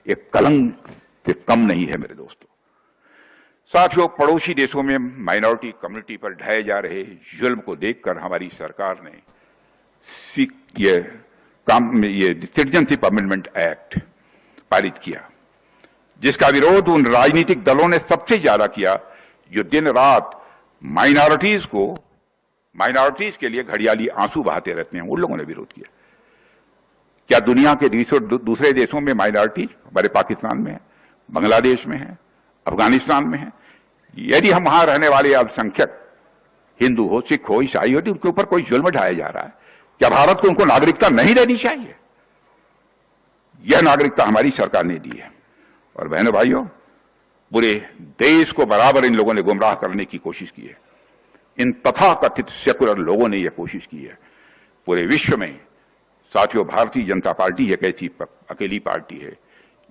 एक कलंक से कम नहीं है मेरे दोस्तों। साथियों, पड़ोसी देशों में माइनॉरिटी कम्युनिटी पर ढाए जा रहे जुल्म को देखकर हमारी सरकार ने ये सिटीजनशिप अमेंडमेंट एक्ट पारित किया, जिसका विरोध उन राजनीतिक दलों ने सबसे ज्यादा किया जो दिन रात माइनॉरिटीज के लिए घड़ियाली आंसू बहाते रहते हैं। उन लोगों ने विरोध किया। क्या दुनिया के दूसरे देशों में माइनॉरिटी, हमारे पाकिस्तान में है, बांग्लादेश में है, अफगानिस्तान में है, यदि हम वहां रहने वाले अल्पसंख्यक हिंदू हो, सिख हो, ईसाई हो, तो उनके ऊपर कोई जुल्म ढाया जा रहा है, क्या भारत को उनको नागरिकता नहीं देनी चाहिए? यह नागरिकता हमारी सरकार ने दी है। और बहनों भाइयों, पूरे देश को बराबर इन लोगों ने गुमराह करने की कोशिश की है। इन तथाकथित सेकुलर लोगों ने यह कोशिश की है। पूरे विश्व में साथियों, भारतीय जनता पार्टी एक ऐसी अकेली पार्टी है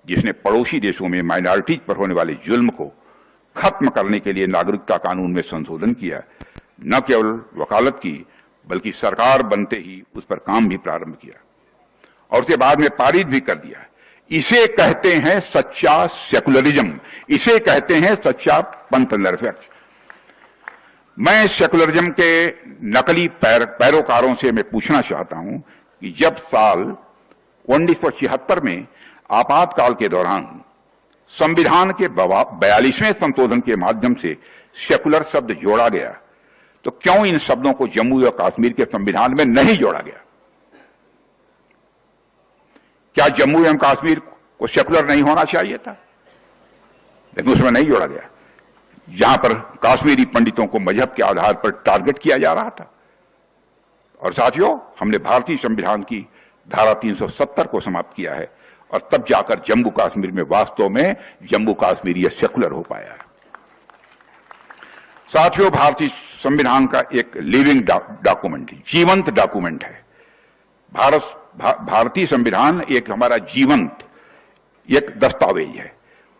जिसने पड़ोसी देशों में माइनॉरिटीज पर होने वाले जुल्म को खत्म करने के लिए नागरिकता कानून में संशोधन किया। न केवल वकालत की, बल्कि सरकार बनते ही उस पर काम भी प्रारंभ किया और उसके बाद में पारित भी कर दिया। इसे कहते हैं सच्चा सेकुलरिज्म, इसे कहते हैं सच्चा पंथ निरपेक्ष। मैं सेकुलरिज्म के नकली पैरोकारों से मैं पूछना चाहता हूं कि जब साल 1976 में आपातकाल के दौरान संविधान के 42वें संशोधन के माध्यम से सेकुलर शब्द जोड़ा गया, तो क्यों इन शब्दों को जम्मू और कश्मीर के संविधान में नहीं जोड़ा गया? क्या जम्मू एवं कश्मीर को सेकुलर नहीं होना चाहिए था? लेकिन उसमें नहीं जोड़ा गया, जहां पर कश्मीरी पंडितों को मजहब के आधार पर टारगेट किया जा रहा था। और साथियों, हमने भारतीय संविधान की धारा 370 को समाप्त किया है और तब जाकर जम्मू कश्मीर में वास्तव में जम्मू कश्मीर यह सेकुलर हो पाया है। साथियों, भारतीय संविधान का एक लिविंग डॉक्यूमेंट, जीवंत डॉक्यूमेंट है। भारतीय संविधान एक हमारा जीवंत एक दस्तावेज है।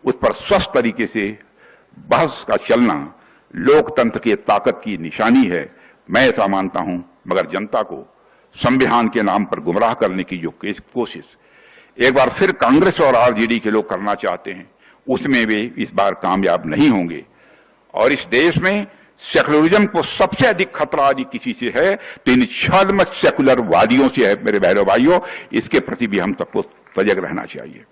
उस पर स्वस्थ तरीके से बहस का चलना लोकतंत्र की ताकत की निशानी है। मैं ऐसा मानता हूं, मगर जनता को संविधान के नाम पर गुमराह करने की जो कोशिश एक बार फिर कांग्रेस और आरजेडी के लोग करना चाहते हैं, उसमें वे इस बार कामयाब नहीं होंगे। और इस देश में सेकुलरिज्म को सबसे अधिक खतरा यदि किसी से है तो इन छद्म सेकुलर वादियों से है। मेरे बहनों भाइयों, इसके प्रति भी हम सबको सजग रहना चाहिए।